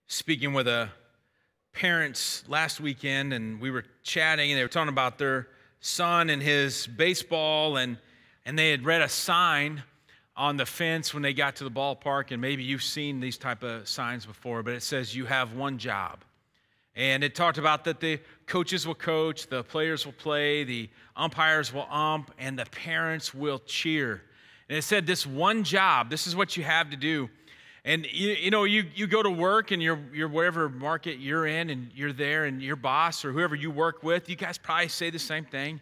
speaking with parents last weekend, and we were chatting, and they were talking about their son and his baseball, and they had read a sign on the fence when they got to the ballpark, and maybe you've seen these type of signs before, but it says you have one job. And it talked about that the coaches will coach, the players will play, the umpires will ump, and the parents will cheer. And it said this one job, this is what you have to do. And you go to work, and you're wherever market you're in, and you're there, and your boss or whoever you work with, you guys probably say the same thing.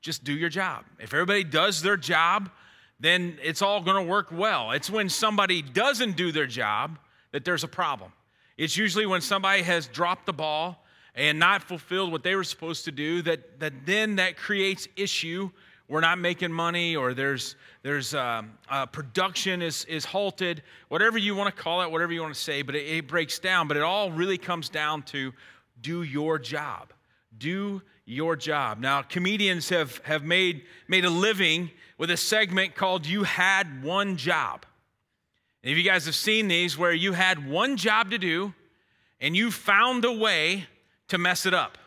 Just do your job. If everybody does their job, then it's all going to work well. It's when somebody doesn't do their job that there's a problem. It's usually when somebody has dropped the ball and not fulfilled what they were supposed to do that creates issue. We're not making money, or there's production is halted, whatever you want to call it, whatever you want to say, but it breaks down. But it all really comes down to do your job. Do your job. Now, comedians have made a living with a segment called You Had One Job. And if you guys have seen these, where you had one job to do and you found a way to mess it up.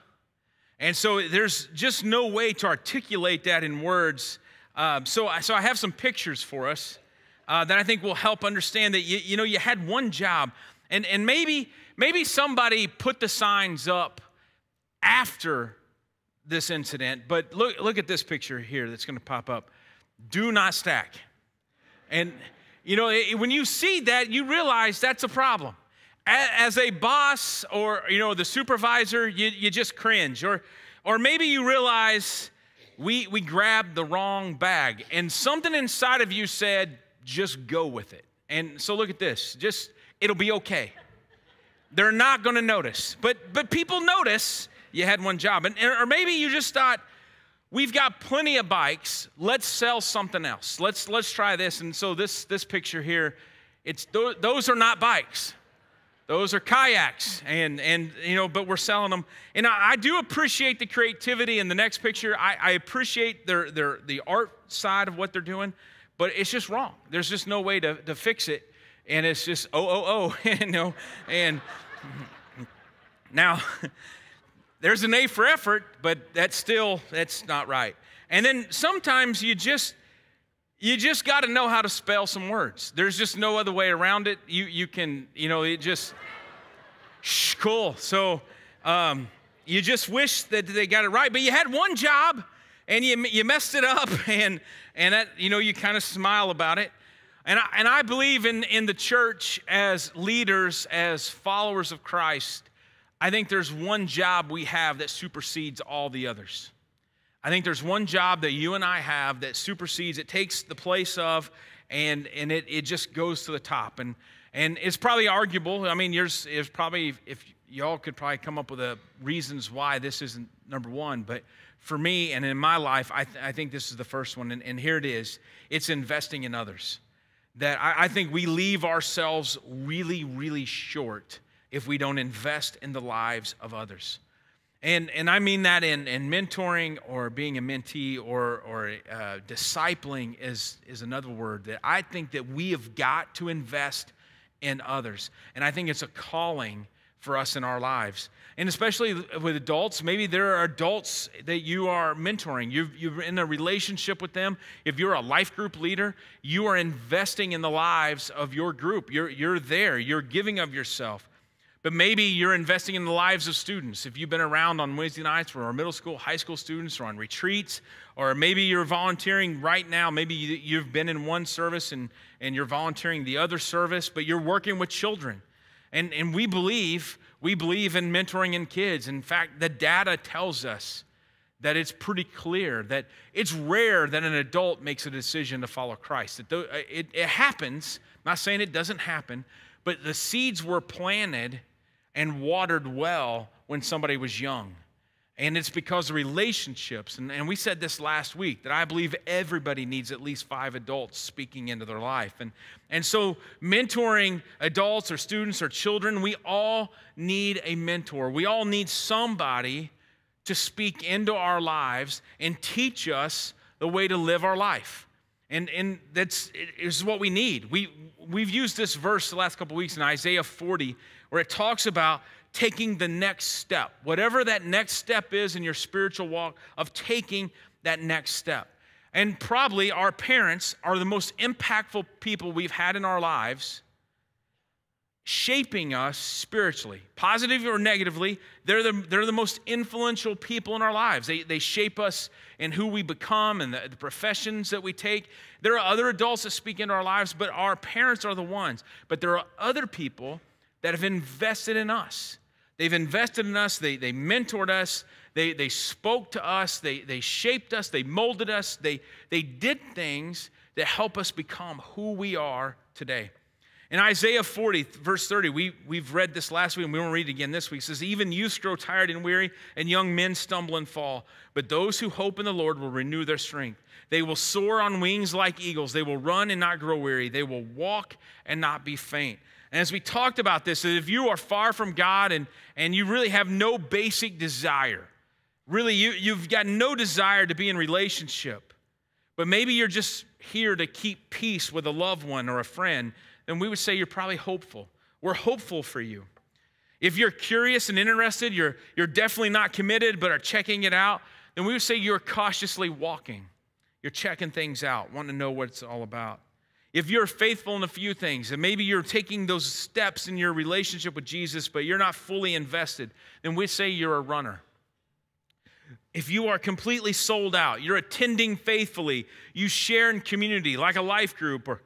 And so there's just no way to articulate that in words. So I have some pictures for us that I think will help understand that you had one job. And maybe somebody put the signs up after this incident, but look at this picture here that's going to pop up. Do not stack. And when you see that, you realize that's a problem. As a boss or, the supervisor, you just cringe. Or maybe you realize we grabbed the wrong bag, and something inside of you said, just go with it. And so look at this. It'll be okay. They're not going to notice. But people notice you had one job. Or maybe you just thought, we've got plenty of bikes. Let's sell something else. Let's try this. And so this picture here, those are not bikes. Those are kayaks, but we're selling them. And I do appreciate the creativity in the next picture. I appreciate the art side of what they're doing, but it's just wrong. There's just no way to fix it, and it's just And now there's an A for effort, but that's not right. And then sometimes you just got to know how to spell some words. There's just no other way around it. You can, it just, cool. So you just wish that they got it right. But you had one job, and you messed it up, and that, you kind of smile about it. And I believe in the church as leaders, as followers of Christ, I think there's one job we have that supersedes all the others. I think there's one job that you and I have that supersedes, it takes the place of, and it just goes to the top. And it's probably arguable. I mean, yours is probably, if y'all could probably come up with reasons why this isn't number one. But for me and in my life, I think this is the first one. And here it is. It's investing in others. That I think we leave ourselves really, really short if we don't invest in the lives of others. And I mean that in mentoring or being a mentee or discipling is another word that I think that we have got to invest in others. And I think it's a calling for us in our lives. And especially with adults, maybe there are adults that you are mentoring. You're in a relationship with them. If you're a life group leader, you are investing in the lives of your group. You're there. You're giving of yourself. But maybe you're investing in the lives of students. If you've been around on Wednesday nights for our middle school, high school students, or on retreats, or maybe you're volunteering right now. Maybe you've been in one service and you're volunteering the other service, but you're working with children. And we believe in mentoring in kids. In fact, the data tells us that it's pretty clear that it's rare that an adult makes a decision to follow Christ. It happens. I'm not saying it doesn't happen, but the seeds were planted and watered well when somebody was young. And it's because of relationships. And we said this last week, that I believe everybody needs at least 5 adults speaking into their life. And so mentoring adults or students or children, we all need a mentor. We all need somebody to speak into our lives and teach us the way to live our life. And that's is what we need. We've used this verse the last couple of weeks in Isaiah 40, where it talks about taking the next step. Whatever that next step is in your spiritual walk, of taking that next step. And probably our parents are the most impactful people we've had in our lives, shaping us spiritually, positively or negatively. They're the most influential people in our lives. They shape us in who we become and the professions that we take. There are other adults that speak into our lives, but our parents are the ones. But there are other people that have invested in us. They've invested in us. They mentored us. They spoke to us. They shaped us. They molded us. They did things that help us become who we are today. In Isaiah 40, verse 30, we've read this last week, and we won't read it again this week. It says, even youths grow tired and weary, and young men stumble and fall. But those who hope in the Lord will renew their strength. They will soar on wings like eagles. They will run and not grow weary. They will walk and not be faint. And as we talked about this, that if you are far from God and you really have no basic desire, really you've got no desire to be in relationship, but maybe you're just here to keep peace with a loved one or a friend, then we would say you're probably hopeful. We're hopeful for you. If you're curious and interested, you're definitely not committed but are checking it out, then we would say you're cautiously walking. You're checking things out, wanting to know what it's all about. If you're faithful in a few things, and maybe you're taking those steps in your relationship with Jesus, but you're not fully invested, then we say you're a runner. If you are completely sold out, you're attending faithfully, you share in community like a life group, or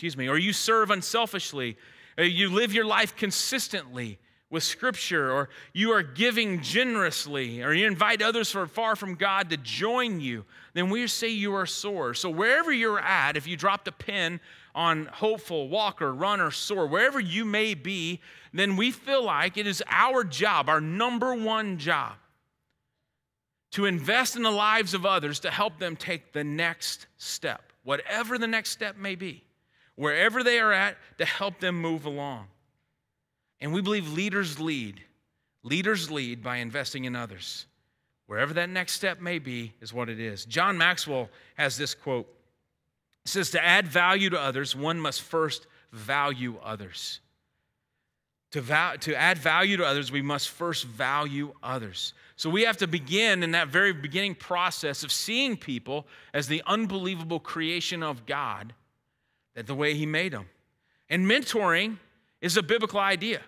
you serve unselfishly, or you live your life consistently with Scripture, or you are giving generously, or you invite others who are far from God to join you, then we say you are soar. So wherever you're at, if you dropped a pin on hopeful, walker, runner, soar, wherever you may be, then we feel like it is our job, our number one job, to invest in the lives of others to help them take the next step, whatever the next step may be, wherever they are at, to help them move along. And we believe leaders lead. Leaders lead by investing in others. Wherever that next step may be is what it is. John Maxwell has this quote. It says, to add value to others, one must first value others. To add value to others, we must first value others. So we have to begin in that very beginning process of seeing people as the unbelievable creation of God, that the way He made them. And mentoring is a biblical idea.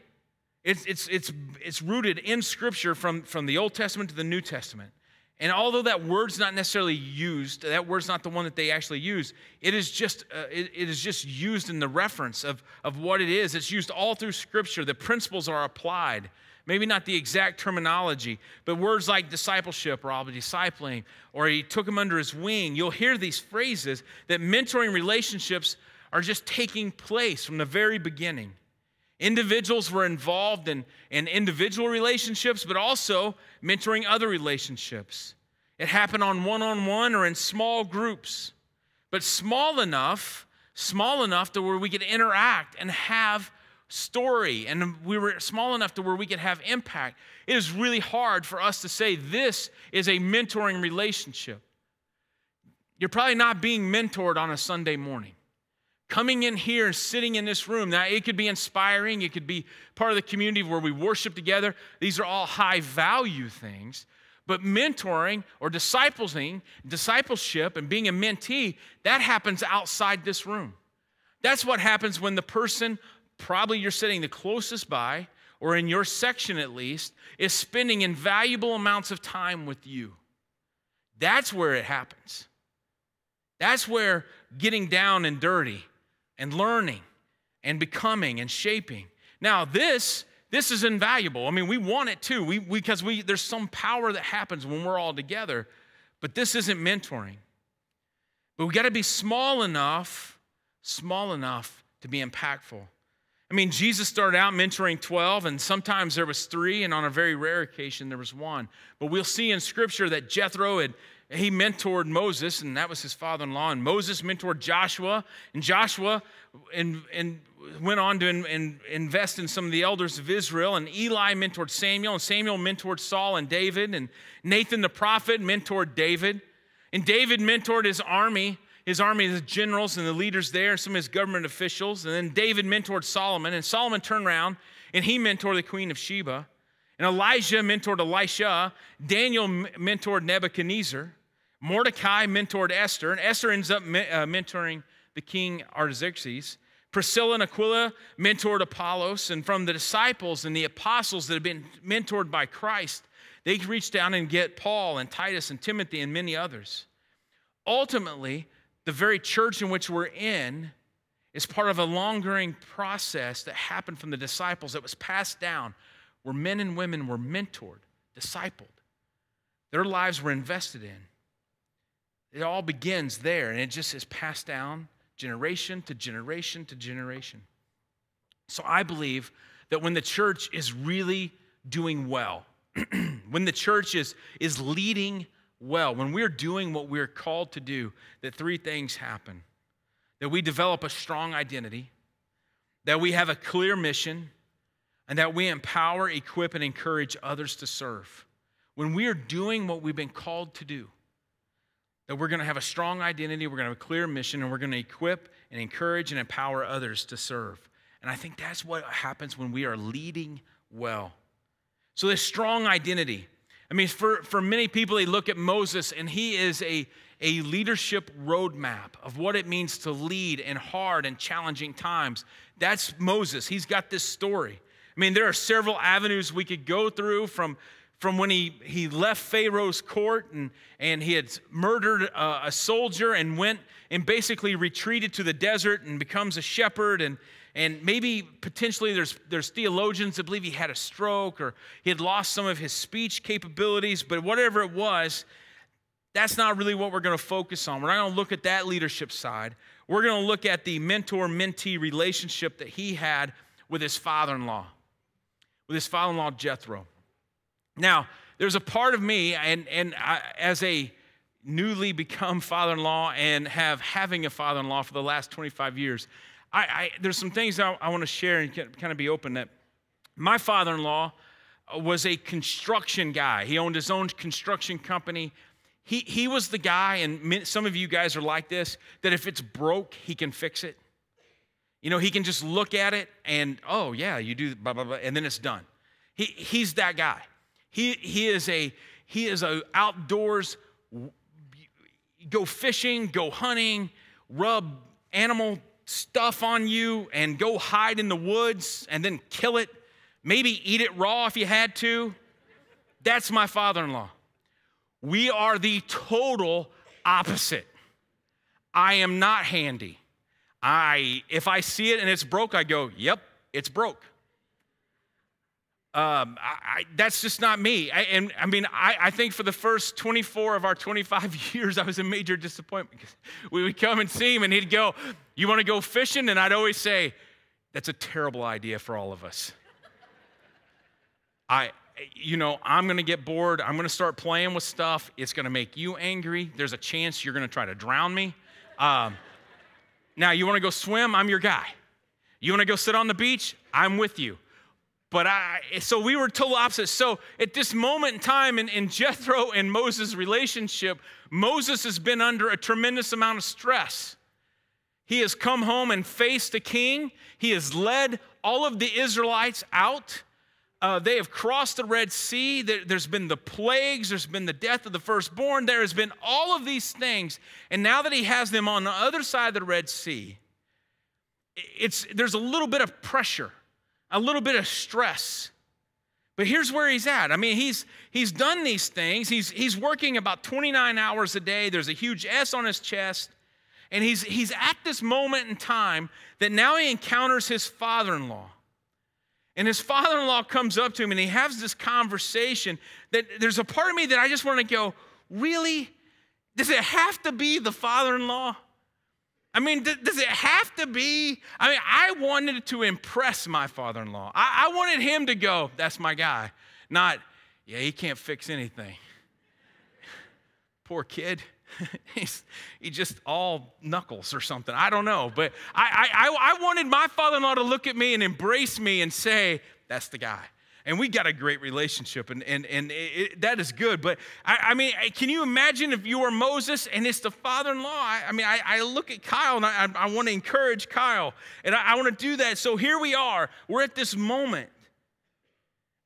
It's rooted in Scripture from the Old Testament to the New Testament. And although that word's not necessarily used, that word's not the one that they actually use, it is just used in the reference of what it is. It's used all through Scripture. The principles are applied. Maybe not the exact terminology, but words like discipleship or I'll be discipling, or He took him under His wing. You'll hear these phrases that mentoring relationships are just taking place from the very beginning. Individuals were involved in individual relationships, but also mentoring other relationships. It happened on one-on-one or in small groups, but small enough to where we could interact and have story, and we were small enough to where we could have impact. It is really hard for us to say this is a mentoring relationship. You're probably not being mentored on a Sunday morning. Coming in here and sitting in this room, now it could be inspiring, it could be part of the community where we worship together. These are all high value things. But mentoring or discipleship and being a mentee, that happens outside this room. That's what happens when the person, probably you're sitting the closest by, or in your section at least, is spending invaluable amounts of time with you. That's where it happens. That's where getting down and dirty and learning and becoming and shaping. Now, this is invaluable. I mean, we want it too, because there's some power that happens when we're all together, but this isn't mentoring. But we got to be small enough to be impactful. I mean, Jesus started out mentoring 12, and sometimes there was 3, and on a very rare occasion there was 1. But we'll see in Scripture that Jethro he mentored Moses, and that was his father-in-law, and Moses mentored Joshua, and Joshua went on to invest in some of the elders of Israel, and Eli mentored Samuel, and Samuel mentored Saul and David, and Nathan the prophet mentored David, and David mentored his army. his army, his generals and the leaders there, some of his government officials. And then David mentored Solomon, and Solomon turned around and he mentored the queen of Sheba. And Elijah mentored Elisha. Daniel mentored Nebuchadnezzar. Mordecai mentored Esther, and Esther ends up mentoring the king Artaxerxes. Priscilla and Aquila mentored Apollos, and from the disciples and the apostles that have been mentored by Christ, they reach down and get Paul and Titus and Timothy and many others. Ultimately, the very church in which we're in is part of a long-going process that happened from the disciples that was passed down, where men and women were mentored, discipled. Their lives were invested in. It all begins there, and it just is passed down generation to generation to generation. So I believe that when the church is really doing well, when the church is leading well, when we're doing what we're called to do, that three things happen. That we develop a strong identity, that we have a clear mission, and that we empower, equip, and encourage others to serve. When we are doing what we've been called to do, that we're going to have a strong identity, we're going to have a clear mission, and we're going to equip and encourage and empower others to serve. And I think that's what happens when we are leading well. So this strong identity. I mean, for many people, they look at Moses, and he is a leadership roadmap of what it means to lead in hard and challenging times. That's Moses. He's got this story. I mean, there are several avenues we could go through from when he left Pharaoh's court and he had murdered a soldier and went and basically retreated to the desert and becomes a shepherd. And maybe potentially there's theologians that believe he had a stroke or he had lost some of his speech capabilities. But whatever it was, that's not really what we're going to focus on. We're not going to look at that leadership side. We're going to look at the mentor-mentee relationship that he had with his father-in-law, Jethro. Now, there's a part of me, and I, as a newly become father-in-law and having a father-in-law for the last 25 years, there's some things I want to share and kind of be open that my father-in-law was a construction guy. He owned his own construction company. He was the guy, and some of you guys are like this, that if it's broke, he can fix it. You know, he can just look at it and, oh, yeah, you do blah, blah, blah, and then it's done. He's that guy. He is a outdoors, go fishing, go hunting, rub animal stuff on you, and go hide in the woods and then kill it. Maybe eat it raw if you had to. That's my father-in-law. We are the total opposite. I am not handy. If I see it and it's broke, I go, yep, it's broke. That's just not me. I think for the first 24 of our 25 years, I was a major disappointment because we would come and see him and he'd go, you want to go fishing? And I'd always say, that's a terrible idea for all of us. I'm going to get bored. I'm going to start playing with stuff. It's going to make you angry. There's a chance you're going to try to drown me. Now, you want to go swim? I'm your guy. You want to go sit on the beach? I'm with you. But so we were total opposites. So at this moment in time in Jethro and Moses' relationship, Moses has been under a tremendous amount of stress. He has come home and faced the king. He has led all of the Israelites out. They have crossed the Red Sea. There's been the plagues. There's been the death of the firstborn. There has been all of these things. And now that he has them on the other side of the Red Sea, there's a little bit of pressure, a little bit of stress. But here's where he's at. I mean, he's done these things. He's working about 29 hours a day. There's a huge S on his chest. And he's at this moment in time that now he encounters his father-in-law. And his father-in-law comes up to him and he has this conversation that there's a part of me that I just want to go, really? Does it have to be the father-in-law? I mean, does it have to be? I mean, I wanted to impress my father-in-law. I wanted him to go, that's my guy. Not, yeah, he can't fix anything. Poor kid. He's just all knuckles or something. I don't know. But I wanted my father-in-law to look at me and embrace me and say, that's the guy. And we got a great relationship, and that is good. But, I mean, can you imagine if you were Moses and it's the father-in-law? I look at Kyle, and I want to encourage Kyle, and I want to do that. So here we are. We're at this moment.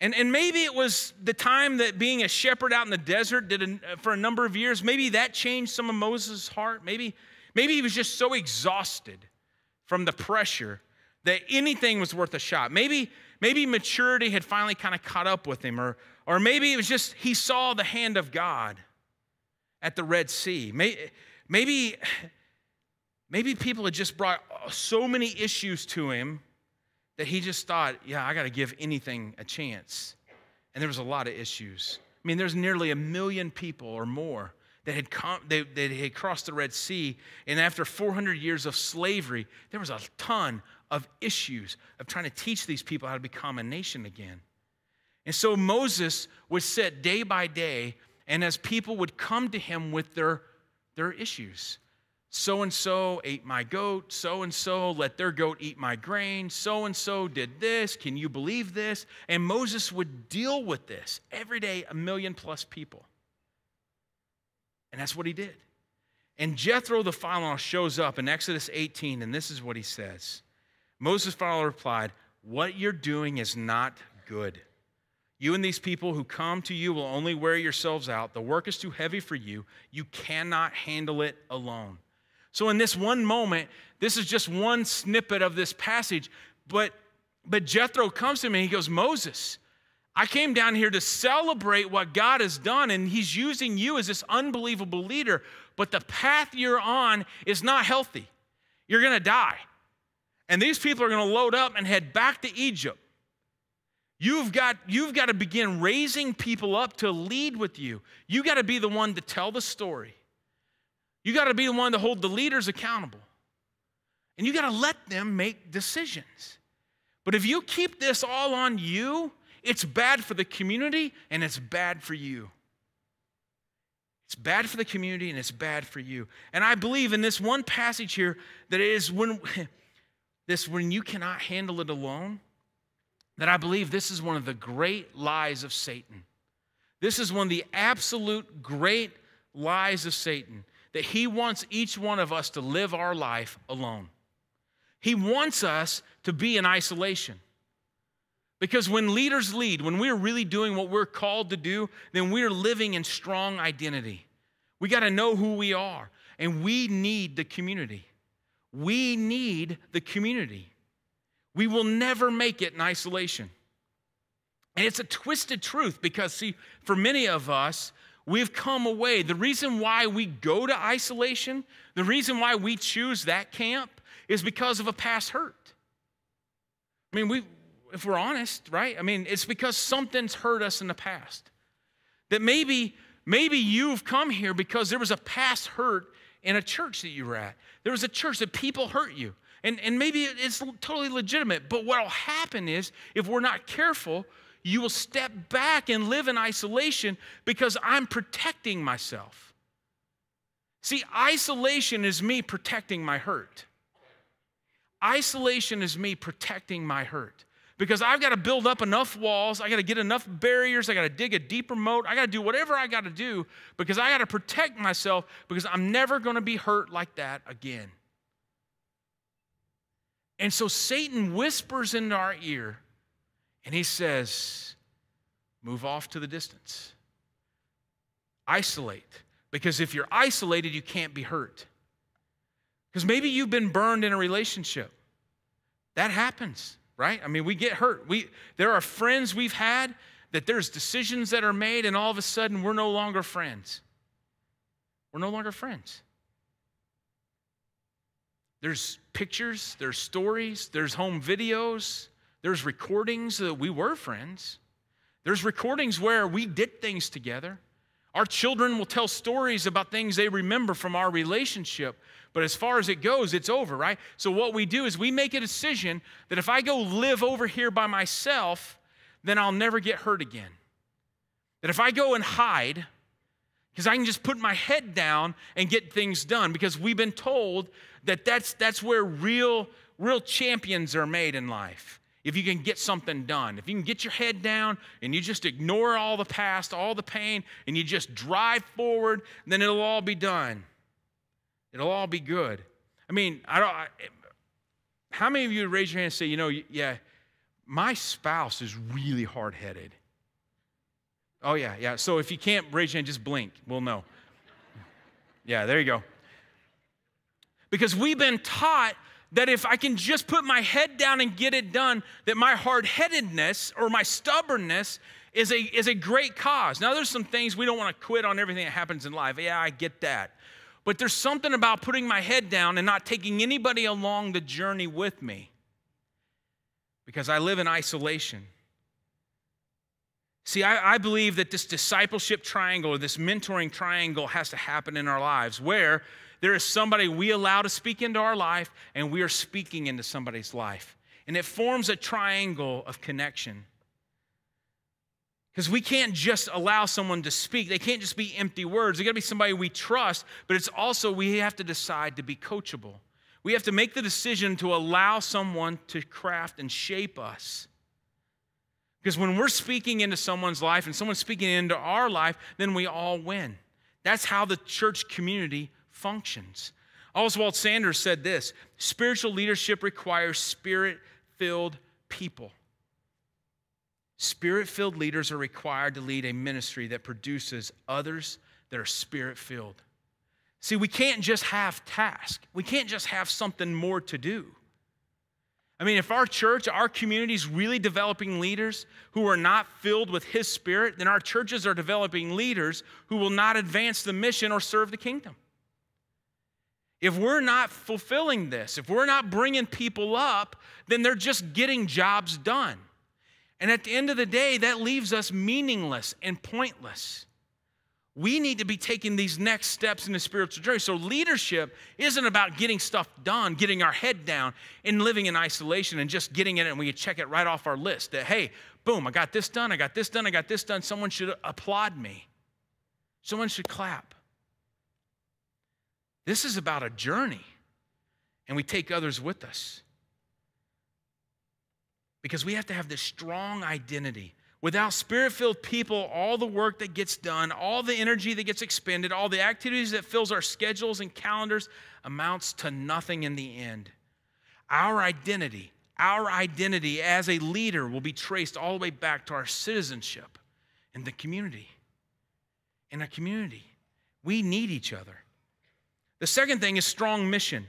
And maybe it was the time that being a shepherd out in the desert for a number of years, maybe that changed some of Moses' heart. Maybe he was just so exhausted from the pressure that anything was worth a shot. Maybe maturity had finally kind of caught up with him, or maybe it was just he saw the hand of God at the Red Sea. Maybe people had just brought so many issues to him that he just thought, yeah, I got to give anything a chance. And there was a lot of issues. I mean, there's nearly 1 million people or more that had crossed the Red Sea, and after 400 years of slavery, there was a ton of issues of trying to teach these people how to become a nation again. And so Moses would sit day by day, and as people would come to him with their issues, so-and-so ate my goat, so-and-so let their goat eat my grain, so-and-so did this, can you believe this? And Moses would deal with this every day, 1 million plus people. And that's what he did. And Jethro the father-in-law shows up in Exodus 18, and this is what he says. Moses' father replied, "What you're doing is not good. You and these people who come to you will only wear yourselves out. The work is too heavy for you. You cannot handle it alone." So in this one moment, this is just one snippet of this passage, but Jethro comes to him and he goes, "Moses, I came down here to celebrate what God has done, and he's using you as this unbelievable leader, but the path you're on is not healthy. You're going to die. And these people are going to load up and head back to Egypt. You've got to begin raising people up to lead with you. You got to be the one to tell the story. You got to be the one to hold the leaders accountable. And you got to let them make decisions. But if you keep this all on you, it's bad for the community and it's bad for you. It's bad for the community and it's bad for you. And I believe in this one passage here that is when you cannot handle it alone, that I believe this is one of the great lies of Satan. This is one of the absolute great lies of Satan, that he wants each one of us to live our life alone. He wants us to be in isolation. Because when leaders lead, when we're really doing what we're called to do, then we're living in strong identity. We got to know who we are, and we need the community. We need the community. We will never make it in isolation. And it's a twisted truth because, see, for many of us, we've come away. The reason why we go to isolation, the reason why we choose that camp is because of a past hurt. I mean, if we're honest, right? I mean, it's because something's hurt us in the past. That maybe you've come here because there was a past hurt in a church that you were at. There was a church that people hurt you. And maybe it's totally legitimate. But what will happen is, if we're not careful, you will step back and live in isolation because I'm protecting myself. See, isolation is me protecting my hurt. Isolation is me protecting my hurt. Because I've got to build up enough walls, I got to get enough barriers, I got to dig a deeper moat, I got to do whatever I got to do because I got to protect myself because I'm never going to be hurt like that again. And so Satan whispers into our ear and he says, move off to the distance. Isolate. Because if you're isolated, you can't be hurt. Because maybe you've been burned in a relationship. That happens. Right? I mean, we get hurt. There are friends we've had that there's decisions that are made and all of a sudden we're no longer friends. We're no longer friends. There's pictures, there's stories, there's home videos, there's recordings that we were friends. There's recordings where we did things together. Our children will tell stories about things they remember from our relationship. But as far as it goes, it's over, right? So what we do is we make a decision that if I go live over here by myself, then I'll never get hurt again. That if I go and hide, because I can just put my head down and get things done, because we've been told that that's where real champions are made in life. If you can get something done, if you can get your head down and you just ignore all the past, all the pain, and you just drive forward, then it'll all be done. It'll all be good. I mean, how many of you would raise your hand and say, yeah, my spouse is really hard-headed? Oh, yeah. So if you can't raise your hand, just blink. We'll know. Yeah, there you go. Because we've been taught that if I can just put my head down and get it done, that my hard-headedness or my stubbornness is a great cause. Now, there's some things we don't want to quit on everything that happens in life. Yeah, I get that. But there's something about putting my head down and not taking anybody along the journey with me, because I live in isolation. See, I believe that this discipleship triangle or this mentoring triangle has to happen in our lives, where there is somebody we allow to speak into our life, and we are speaking into somebody's life. And it forms a triangle of connection. Because we can't just allow someone to speak. They can't just be empty words. They got to be somebody we trust, but it's also we have to decide to be coachable. We have to make the decision to allow someone to craft and shape us. Because when we're speaking into someone's life and someone's speaking into our life, then we all win. That's how the church community functions. Oswald Sanders said this: spiritual leadership requires spirit-filled people. Spirit-filled leaders are required to lead a ministry that produces others that are spirit-filled. See, we can't just have tasks. We can't just have something more to do. I mean, if our church, our community is really developing leaders who are not filled with His Spirit, then our churches are developing leaders who will not advance the mission or serve the kingdom. If we're not fulfilling this, if we're not bringing people up, then they're just getting jobs done. And at the end of the day, that leaves us meaningless and pointless. We need to be taking these next steps in the spiritual journey. So leadership isn't about getting stuff done, getting our head down, and living in isolation and just getting it and we can check it right off our list. That, hey, boom, I got this done, I got this done, I got this done. Someone should applaud me. Someone should clap. This is about a journey, and we take others with us. Because we have to have this strong identity. Without Spirit-filled people, all the work that gets done, all the energy that gets expended, all the activities that fills our schedules and calendars amounts to nothing in the end. Our identity as a leader will be traced all the way back to our citizenship in the community. In a community, we need each other. The second thing is strong mission.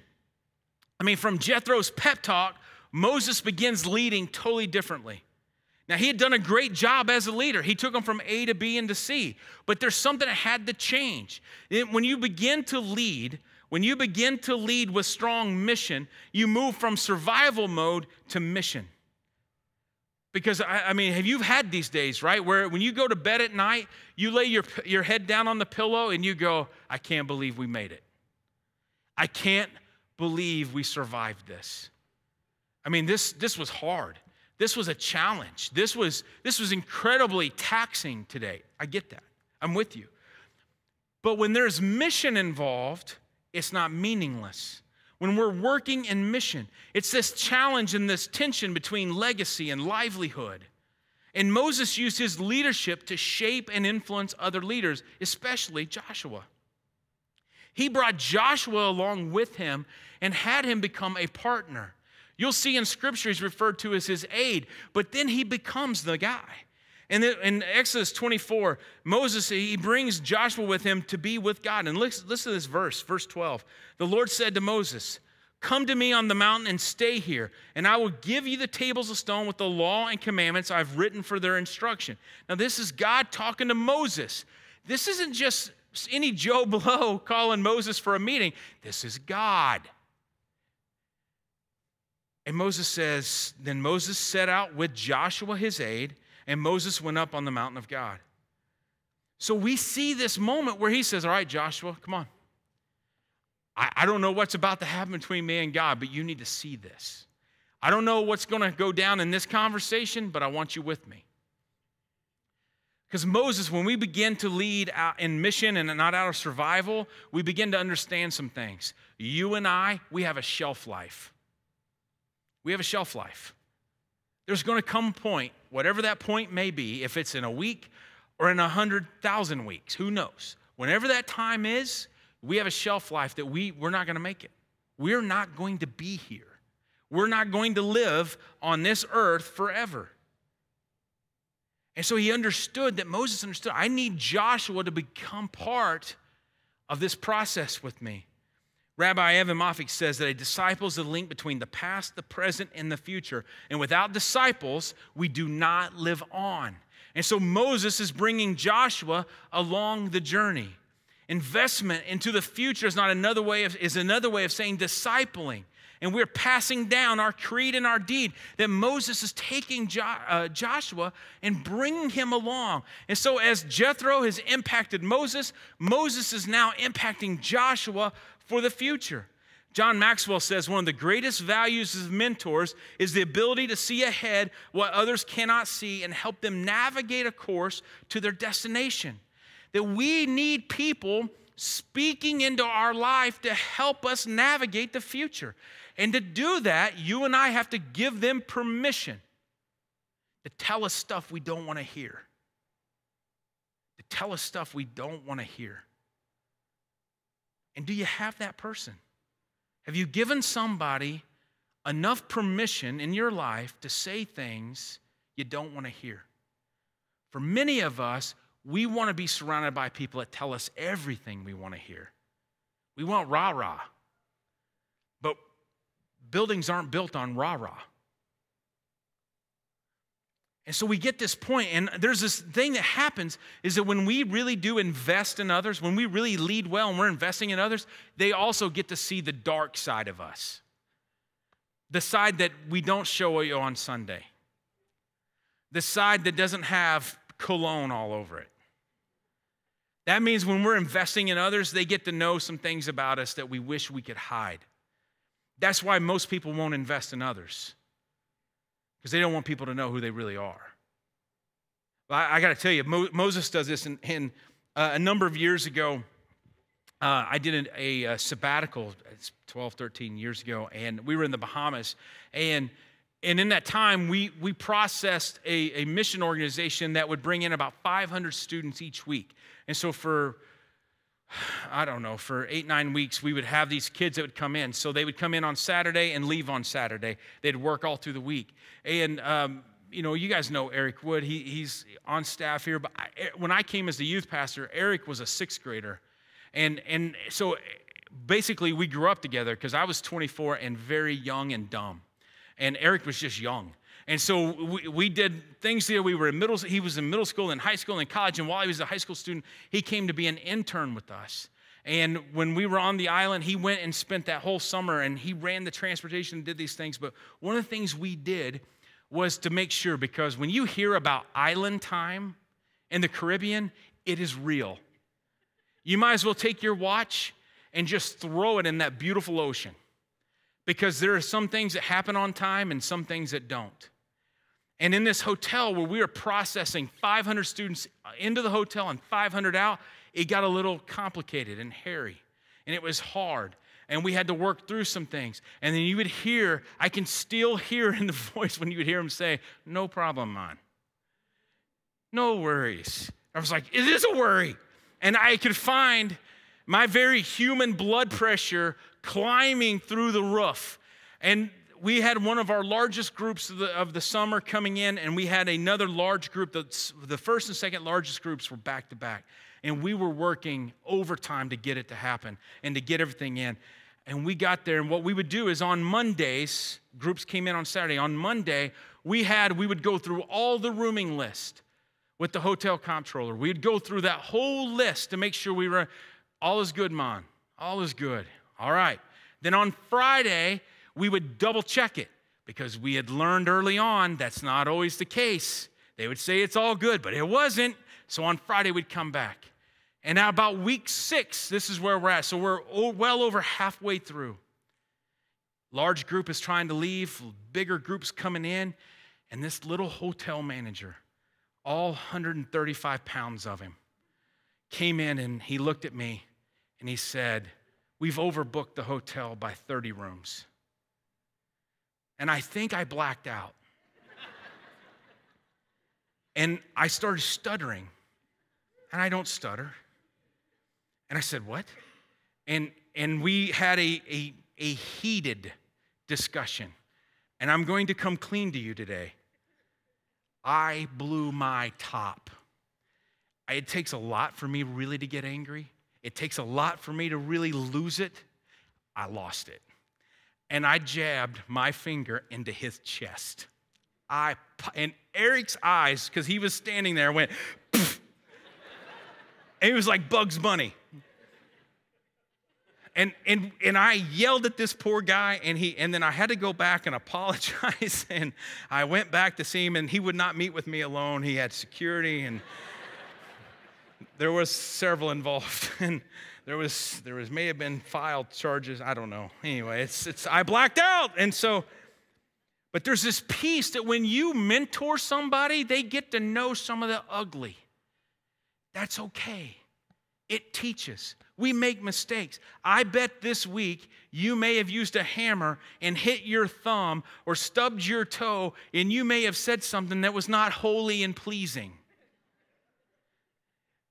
I mean, from Jethro's pep talk, Moses begins leading totally differently. Now, he had done a great job as a leader. He took them from A to B and to C. But there's something that had to change. When you begin to lead with strong mission, you move from survival mode to mission. Because, I mean, have you had these days, right, where when you go to bed at night, you lay your head down on the pillow and you go, I can't believe we made it. I can't believe we survived this. I mean, this was hard. This was a challenge. This was incredibly taxing today. I get that. I'm with you. But when there's mission involved, it's not meaningless. When we're working in mission, it's this challenge and this tension between legacy and livelihood. And Moses used his leadership to shape and influence other leaders, especially Joshua. He brought Joshua along with him and had him become a partner. You'll see in Scripture he's referred to as his aide, but then he becomes the guy. And in Exodus 24, Moses, he brings Joshua with him to be with God. And listen to this verse 12. The Lord said to Moses, come to me on the mountain and stay here, and I will give you the tables of stone with the law and commandments I've written for their instruction. Now this is God talking to Moses. This isn't just any Joe Blow calling Moses for a meeting. This is God. And Moses says, then Moses set out with Joshua his aide, and Moses went up on the mountain of God. So we see this moment where he says, all right, Joshua, come on. I don't know what's about to happen between me and God, but you need to see this. I don't know what's going to go down in this conversation, but I want you with me. Because Moses, when we begin to lead out in mission and not out of survival, we begin to understand some things. You and I, we have a shelf life. We have a shelf life. There's going to come a point, whatever that point may be, if it's in a week or in 100,000 weeks, who knows? Whenever that time is, we have a shelf life that we're not going to make it. We're not going to be here. We're not going to live on this earth forever. And so he understood that Moses understood, I need Joshua to become part of this process with me. Rabbi Evan Moffick says that a disciple is the link between the past, the present, and the future. And without disciples, we do not live on. And so Moses is bringing Joshua along the journey. Investment into the future is another way of saying discipling. And we're passing down our creed and our deed that Moses is taking Joshua and bringing him along. And so as Jethro has impacted Moses, Moses is now impacting Joshua for the future. John Maxwell says one of the greatest values of mentors is the ability to see ahead what others cannot see and help them navigate a course to their destination. That we need people speaking into our life to help us navigate the future. And to do that, you and I have to give them permission to tell us stuff we don't want to hear. To tell us stuff we don't want to hear. And do you have that person? Have you given somebody enough permission in your life to say things you don't want to hear? For many of us, we want to be surrounded by people that tell us everything we want to hear. We want rah-rah. But buildings aren't built on rah-rah. And so we get this point, and there's this thing that happens is that when we really do invest in others, when we really lead well and we're investing in others, they also get to see the dark side of us. The side that we don't show you on Sunday. The side that doesn't have cologne all over it. That means when we're investing in others, they get to know some things about us that we wish we could hide. That's why most people won't invest in others. Because they don't want people to know who they really are. Well, I got to tell you, Moses does this in a number of years ago. I did a sabbatical, it's 12, 13 years ago, and we were in the Bahamas. And in that time, we processed a mission organization that would bring in about 500 students each week. And so for 8-9 weeks, we would have these kids that would come in. So they would come in on Saturday and leave on Saturday. They'd work all through the week. And, you guys know Eric Wood. He's on staff here. But when I came as the youth pastor, Eric was a 6th grader. And so basically we grew up together because I was 24 and very young and dumb. And Eric was just young. And so we did things there. He was in middle school and high school and college. And while he was a high school student, he came to be an intern with us. And when we were on the island, he went and spent that whole summer and he ran the transportation and did these things. But one of the things we did was to make sure, because when you hear about island time in the Caribbean, it is real. You might as well take your watch and just throw it in that beautiful ocean. Because there are some things that happen on time and some things that don't. And in this hotel where we were processing 500 students into the hotel and 500 out, it got a little complicated and hairy. And it was hard. And we had to work through some things. And then you would hear, I can still hear in the voice when you would hear him say, "No problem, man. No worries." I was like, it is a worry. And I could find my very human blood pressure climbing through the roof. And we had one of our largest groups of the summer coming in, and we had another large group. The first and second largest groups were back to back. And we were working overtime to get it to happen and to get everything in. And we got there, and what we would do is on Mondays, groups came in on Saturday. On Monday, we would go through all the rooming list with the hotel comptroller. We'd go through that whole list to make sure we were, all is good, man. All is good. All right. Then on Friday, we would double check it because we had learned early on that's not always the case. They would say it's all good, but it wasn't. So on Friday, we'd come back. And now about week 6, this is where we're at. So we're well over halfway through. Large group is trying to leave, bigger groups coming in, and this little hotel manager, all 135 pounds of him, came in and he looked at me and he said, "We've overbooked the hotel by 30 rooms. And I think I blacked out. And I started stuttering. And I don't stutter. And I said, what? And we had a heated discussion. And I'm going to come clean to you today. I blew my top. It takes a lot for me really to get angry. It takes a lot for me to really lose it. I lost it. And I jabbed my finger into his chest. And Eric's eyes, because he was standing there, went, pfft. And it was like Bugs Bunny. And I yelled at this poor guy, and then I had to go back and apologize. And I went back to see him, and he would not meet with me alone. He had security, and there was several involved. And there may have been filed charges. I don't know. Anyway, I blacked out. And so, but there's this piece that when you mentor somebody, they get to know some of the ugly. That's okay. It teaches. We make mistakes. I bet this week you may have used a hammer and hit your thumb or stubbed your toe, and you may have said something that was not holy and pleasing.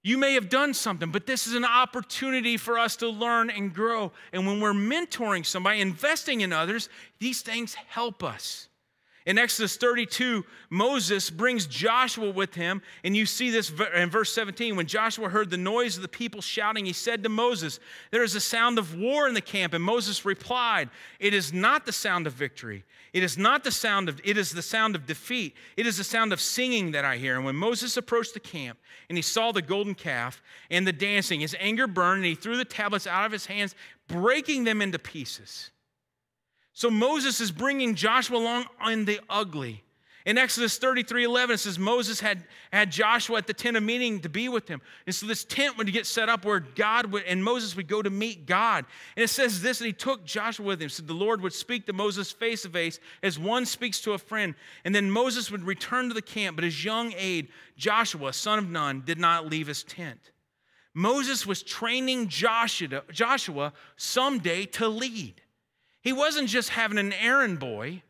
You may have done something, but this is an opportunity for us to learn and grow. And when we're mentoring somebody, investing in others, these things help us. In Exodus 32, Moses brings Joshua with him, and you see this in verse 17. When Joshua heard the noise of the people shouting, he said to Moses, "There is a sound of war in the camp." And Moses replied, "It is not the sound of victory. It is the sound of defeat. It is the sound of singing that I hear." And when Moses approached the camp and he saw the golden calf and the dancing, his anger burned, and he threw the tablets out of his hands, breaking them into pieces. So Moses is bringing Joshua along in the ugly. In Exodus 33:11, it says Moses had Joshua at the tent of meeting to be with him. And so this tent would get set up where and Moses would go to meet God. And it says this, that he took Joshua with him. So the Lord would speak to Moses face to face as one speaks to a friend. And then Moses would return to the camp, but his young aide, Joshua, son of Nun, did not leave his tent. Moses was training Joshua someday to lead. He wasn't just having an errand boy.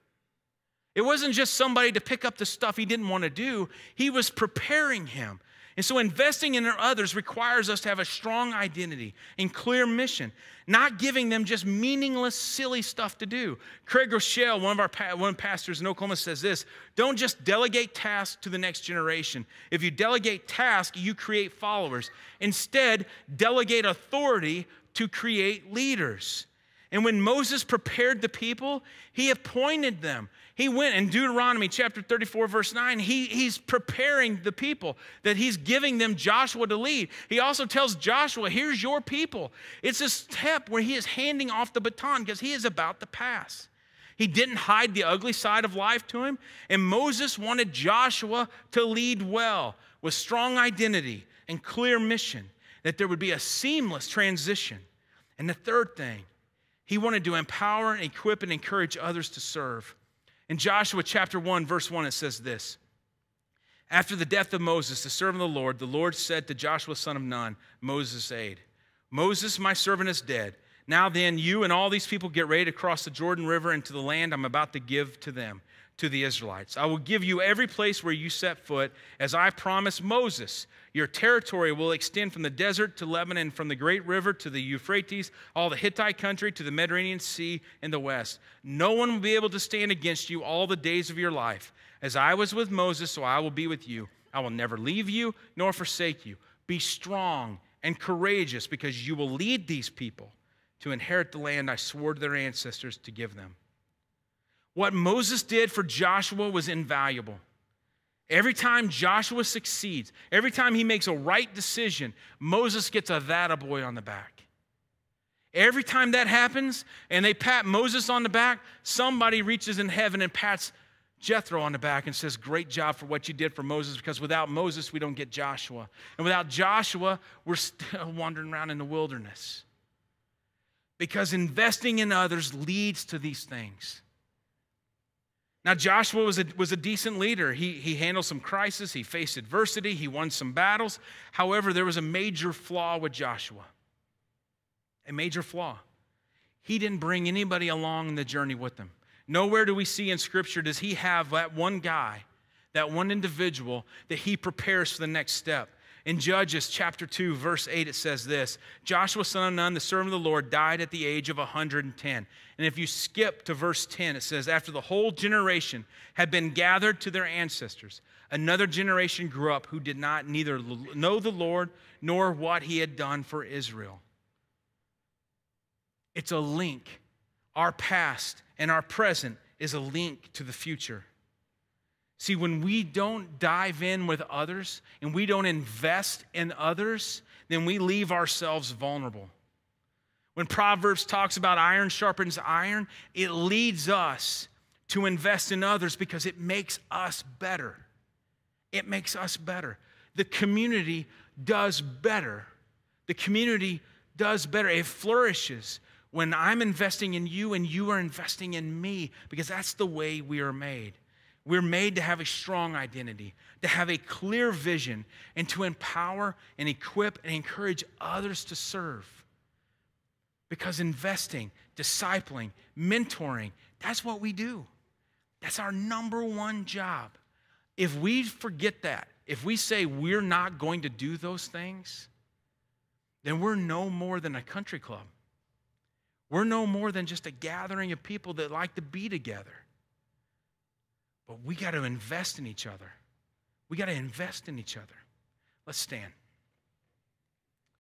It wasn't just somebody to pick up the stuff he didn't want to do. He was preparing him. And so investing in others requires us to have a strong identity and clear mission, not giving them just meaningless, silly stuff to do. Craig Rochelle, one of the pastors in Oklahoma, says this: don't just delegate tasks to the next generation. If you delegate tasks, you create followers. Instead, delegate authority to create leaders. And when Moses prepared the people, he appointed them. He went in Deuteronomy chapter 34, verse 9, he's preparing the people, that he's giving them Joshua to lead. He also tells Joshua, here's your people. It's a step where he is handing off the baton because he is about to pass. He didn't hide the ugly side of life to him. And Moses wanted Joshua to lead well with strong identity and clear mission, that there would be a seamless transition. And the third thing, he wanted to empower and equip and encourage others to serve. In Joshua chapter 1, verse 1, it says this: after the death of Moses, the servant of the Lord said to Joshua, son of Nun, Moses' aide, "Moses, my servant, is dead. Now then, you and all these people get ready to cross the Jordan River into the land I'm about to give to them, to the Israelites. I will give you every place where you set foot, as I promised Moses. Your territory will extend from the desert to Lebanon, from the great river to the Euphrates, all the Hittite country to the Mediterranean Sea in the west. No one will be able to stand against you all the days of your life. As I was with Moses, so I will be with you. I will never leave you nor forsake you. Be strong and courageous, because you will lead these people to inherit the land I swore to their ancestors to give them." What Moses did for Joshua was invaluable. Every time Joshua succeeds, every time he makes a right decision, Moses gets a "that-a-boy" on the back. Every time that happens and they pat Moses on the back, somebody reaches in heaven and pats Jethro on the back and says, "Great job for what you did for Moses, because without Moses, we don't get Joshua. And without Joshua, we're still wandering around in the wilderness." Because investing in others leads to these things. Now, Joshua was a decent leader. He handled some crisis. He faced adversity. He won some battles. However, there was a major flaw with Joshua. A major flaw. He didn't bring anybody along in the journey with him. Nowhere do we see in Scripture does he have that one guy that one individual that he prepares for the next step. In Judges chapter 2, verse 8, it says this: Joshua son of Nun, the servant of the Lord, died at the age of 110. And if you skip to verse 10, it says, after the whole generation had been gathered to their ancestors, another generation grew up who did not neither know the Lord nor what he had done for Israel. It's a link. Our past and our present is a link to the future. See, when we don't dive in with others and we don't invest in others, then we leave ourselves vulnerable. When Proverbs talks about iron sharpens iron, it leads us to invest in others because it makes us better. It makes us better. The community does better. The community does better. It flourishes when I'm investing in you and you are investing in me, because that's the way we are made. We're made to have a strong identity, to have a clear vision, and to empower and equip and encourage others to serve. Because investing, discipling, mentoring, that's what we do. That's our number one job. If we forget that, if we say we're not going to do those things, then we're no more than a country club. We're no more than just a gathering of people that like to be together. But we got to invest in each other. We got to invest in each other. Let's stand.